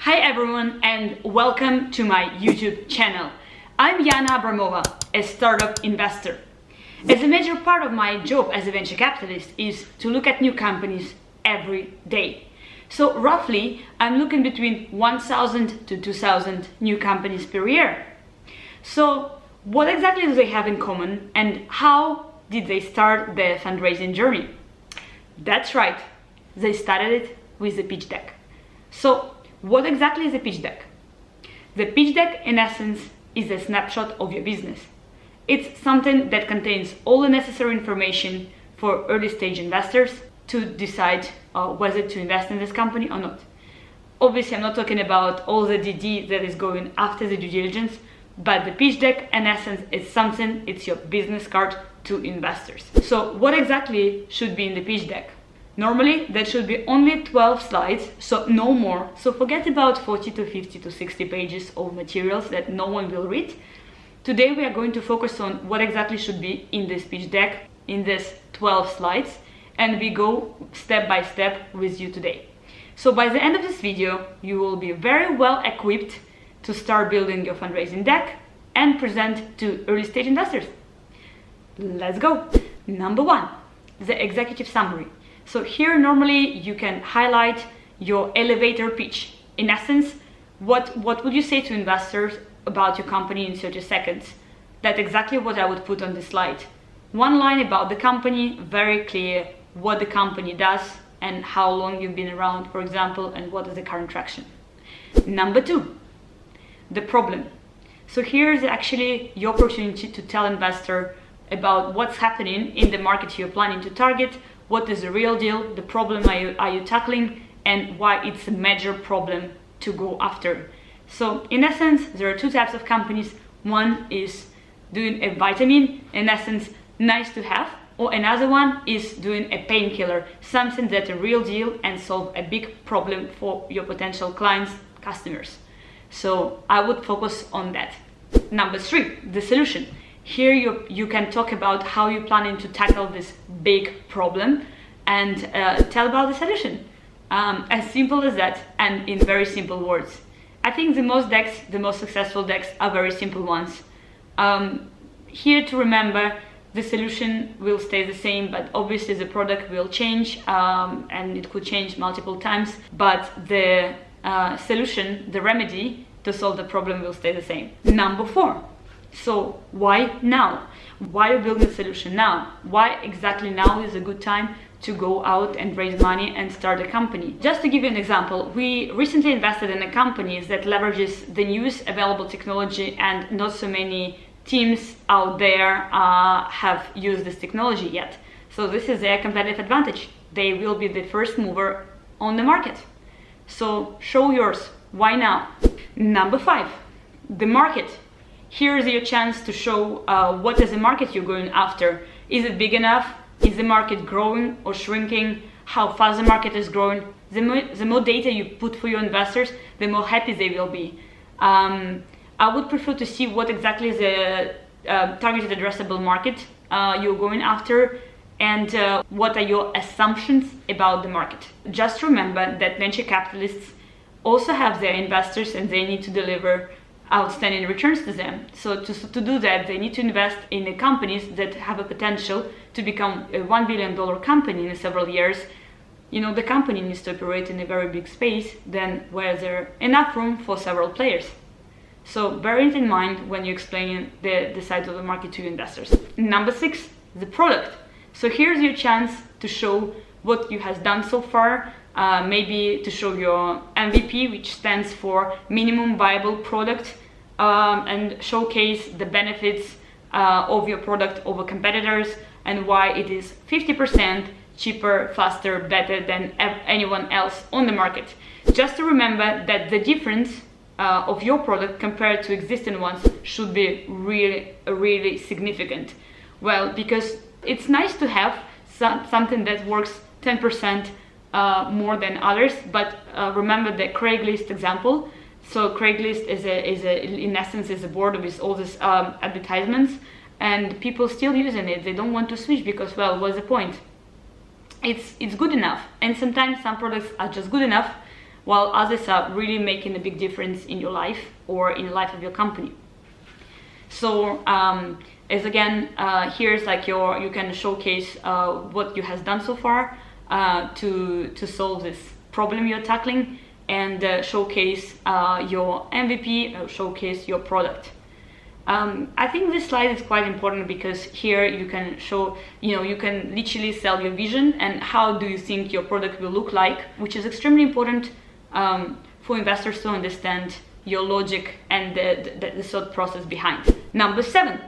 Hi everyone and welcome to my YouTube channel. I'm Yana Abramova, a startup investor. As a major part of my job as a venture capitalist is to look at new companies every day. So roughly, I'm looking between 1,000 to 2,000 new companies per year. So what exactly do they have in common and how did they start their fundraising journey? That's right, they started it with a pitch deck. So what exactly is a pitch deck? The pitch deck, in essence, is a snapshot of your business. It's something that contains all the necessary information for early stage investors to decide whether to invest in this company or not. Obviously, I'm not talking about all the DD that is going after the due diligence, but the pitch deck, in essence, is something, it's your business card to investors. So what exactly should be in the pitch deck? Normally, that should be only 12 slides, so no more. So forget about 40 to 50 to 60 pages of materials that no one will read. Today, we are going to focus on what exactly should be in this pitch deck, in this 12 slides, and we go step by step with you today. So by the end of this video, you will be very well equipped to start building your fundraising deck and present to early stage investors. Let's go. Number one, the executive summary. So here normally you can highlight your elevator pitch. In essence, what would you say to investors about your company in 30 seconds? That's exactly what I would put on this slide. One line about the company, very clear what the company does and how long you've been around, for example, and what is the current traction. Number two, the problem. So here's actually your opportunity to tell investor about what's happening in the market you're planning to target. What is the real deal, the problem are you tackling, and why it's a major problem to go after. So in essence, there are two types of companies. One is doing a vitamin, in essence, nice to have, or another one is doing a painkiller, something that's a real deal and solve a big problem for your potential clients, customers. So I would focus on that. Number three, the solution. Here you can talk about how you're planning to tackle this big problem and tell about the solution. As simple as that and in very simple words. I think the most successful decks are very simple ones. Here to remember, the solution will stay the same, but obviously the product will change and it could change multiple times, but the solution, the remedy to solve the problem will stay the same. Number four. So why now? Why build a solution now? Why exactly now is a good time to go out and raise money and start a company? Just to give you an example, we recently invested in a company that leverages the newest available technology, and not so many teams out there have used this technology yet. So this is their competitive advantage. They will be the first mover on the market. So show yours. Why now? Number five, the market. Here's your chance to show what is the market you're going after. Is it big enough? Is the market growing or shrinking? How fast the market is growing? The more data you put for your investors, the more happy they will be. I would prefer to see what exactly is the targeted addressable market you're going after, and what are your assumptions about the market. Just remember that venture capitalists also have their investors and they need to deliver outstanding returns to them. So to do that, they need to invest in the companies that have a potential to become a $1 billion company in several years. You know, the company needs to operate in a very big space, then where there's enough room for several players. So bear it in mind when you're explaining the size of the market to investors. Number six, the product. So here's your chance to show what you have done so far, maybe to show your MVP, which stands for minimum viable product, and showcase the benefits of your product over competitors and why it is 50% cheaper, faster, better than anyone else on the market. Just to remember that the difference of your product compared to existing ones should be really significant. Well, because it's nice to have something that works 10% more than others, but remember the Craigslist example. So Craigslist is in essence a board with all these advertisements, and people still using it. They don't want to switch because, well, what's the point? It's good enough, and sometimes some products are just good enough, while others are really making a big difference in your life or in the life of your company. So as again, here's like you can showcase what you has done so far to solve this problem you're tackling, and showcase your MVP, showcase your product. I think this slide is quite important because here you can show, you can literally sell your vision and how do you think your product will look like, which is extremely important for investors to understand your logic and the thought process behind. Number 7,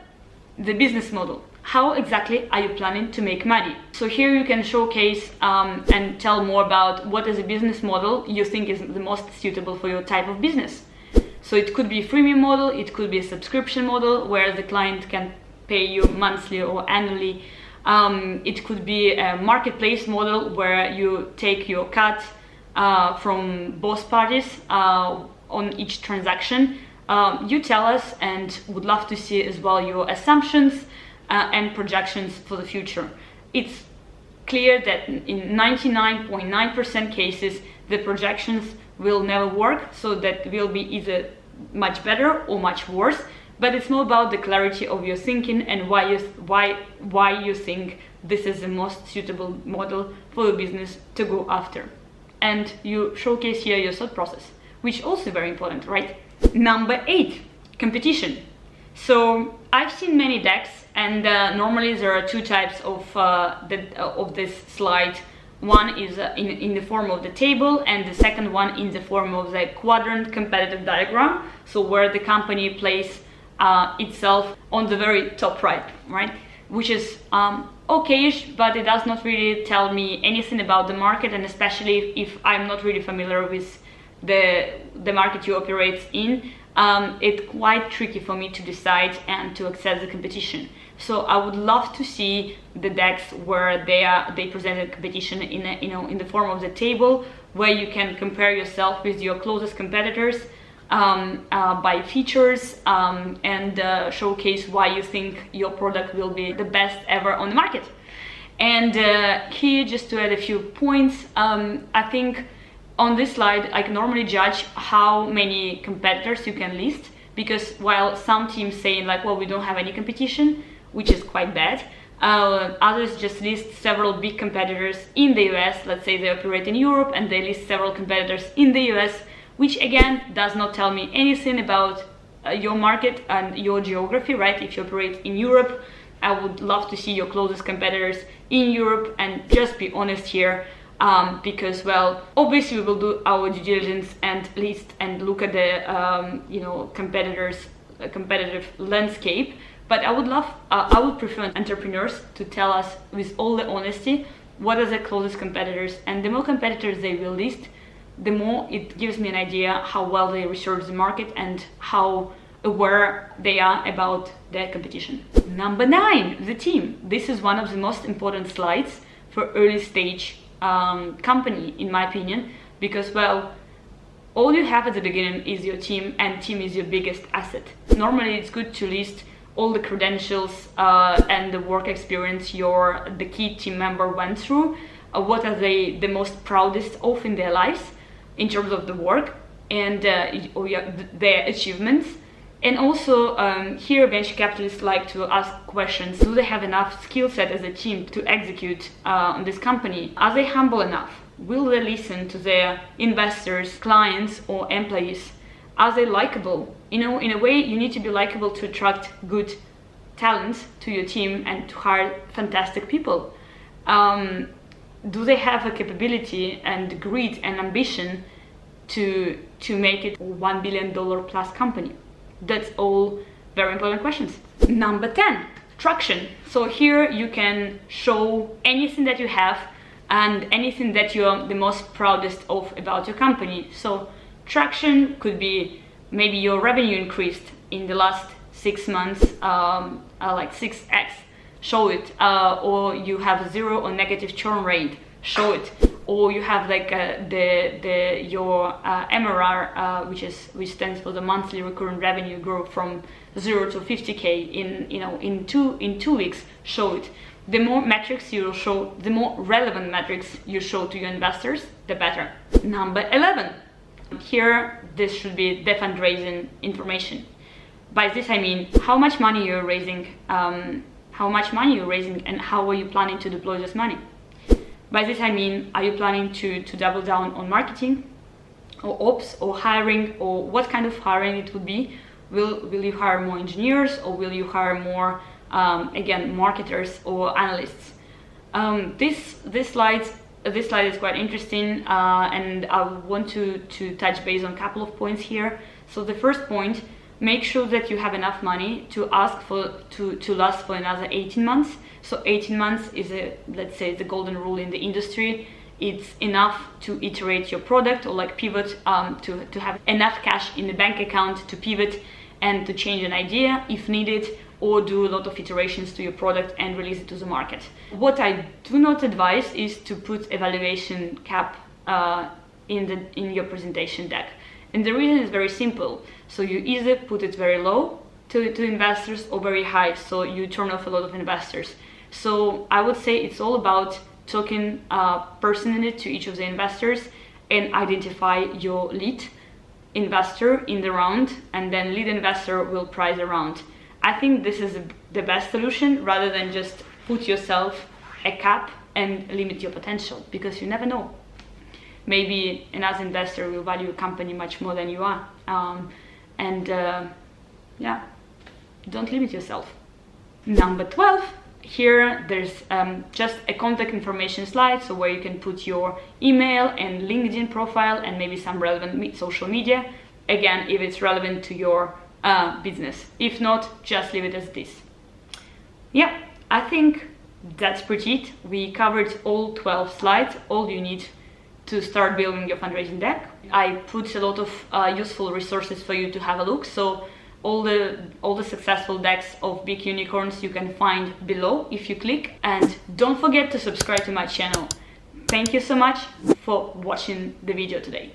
the business model. How exactly are you planning to make money? So here you can showcase and tell more about what is a business model you think is the most suitable for your type of business. So it could be a freemium model, it could be a subscription model where the client can pay you monthly or annually. It could be a marketplace model where you take your cut from both parties on each transaction. You tell us, and would love to see as well your assumptions and projections for the future. It's clear that in 99.9% cases the projections will never work, so that will be either much better or much worse, but it's more about the clarity of your thinking and why you think this is the most suitable model for your business to go after. And you showcase here your thought process, which is also very important, right? Number 8, competition. So I've seen many decks, and normally there are 2 types of this slide. One is in the form of the table, and the second one in the form of the quadrant competitive diagram, so where the company places itself on the very top right? Which is okay-ish, but it does not really tell me anything about the market, and especially if I'm not really familiar with the market you operate in, it's quite tricky for me to decide and to access the competition. So I would love to see the decks where they present a competition in the form of the table, where you can compare yourself with your closest competitors by features, and showcase why you think your product will be the best ever on the market. And here, just to add a few points, I think on this slide I can normally judge how many competitors you can list, because while some teams saying like, well, we don't have any competition, which is quite bad, others just list several big competitors in the US. Let's say they operate in Europe and they list several competitors in the US, which again does not tell me anything about your market and your geography, right? If you operate in Europe, I would love to see your closest competitors in Europe, and just be honest here, because, well, obviously we will do our due diligence and list and look at the competitive landscape. But I would prefer entrepreneurs to tell us with all the honesty what are the closest competitors, and the more competitors they will list, the more it gives me an idea how well they research the market and how aware they are about their competition. Number 9, the team. This is one of the most important slides for early stage company, in my opinion, because, well, all you have at the beginning is your team, and team is your biggest asset. Normally it's good to list all the credentials and the work experience the key team member went through, what are they the most proudest of in their lives in terms of the work and their achievements. And also here venture capitalists like to ask questions: do they have enough skill set as a team to execute on this company? Are they humble enough? Will they listen to their investors, clients, or employees? Are they likable? In a way, you need to be likable to attract good talents to your team and to hire fantastic people. Do they have a capability and grit and ambition to make it a $1 billion plus company? That's all very important questions. Number 10, traction. So here you can show anything that you have and anything that you're the most proudest of about your company. So traction could be maybe your revenue increased in the last 6 months, like 6x, show it. Or you have 0 or negative churn rate, show it. Or you have like your MRR, which stands for the monthly recurrent revenue, grow from 0 to 50k in 2 weeks, show it. The more metrics you show, the more relevant metrics you show to your investors, the better. Number 11, Here, this should be the fundraising information. By this I mean how much money you're raising, and how are you planning to deploy this money. By this I mean, are you planning to double down on marketing, or ops, or hiring, or what kind of hiring it would be? Will you hire more engineers, or will you hire more, again, marketers or analysts? This slide is quite interesting, and I want to touch base on a couple of points here. So the first point, make sure that you have enough money to last for another 18 months. So 18 months is, let's say, the golden rule in the industry. It's enough to iterate your product, or like pivot, to have enough cash in the bank account to pivot and to change an idea if needed, or do a lot of iterations to your product and release it to the market. What I do not advise is to put evaluation cap in your presentation deck. And the reason is very simple. So you either put it very low to investors, or very high, so you turn off a lot of investors. So I would say it's all about talking personally to each of the investors and identify your lead investor in the round, and then lead investor will price the round. I think this is the best solution, rather than just put yourself a cap and limit your potential, because you never know. Maybe another investor will value a company much more than you are. Yeah, don't limit yourself. Number 12, here there's just a contact information slide, so where you can put your email and LinkedIn profile and maybe some relevant social media, again, if it's relevant to your business. If not, just leave it as this. Yeah, I think that's pretty it. We covered all 12 slides, all you need to start building your fundraising deck. I put a lot of useful resources for you to have a look. So all the successful decks of big unicorns you can find below if you click. And don't forget to subscribe to my channel. Thank you so much for watching the video today.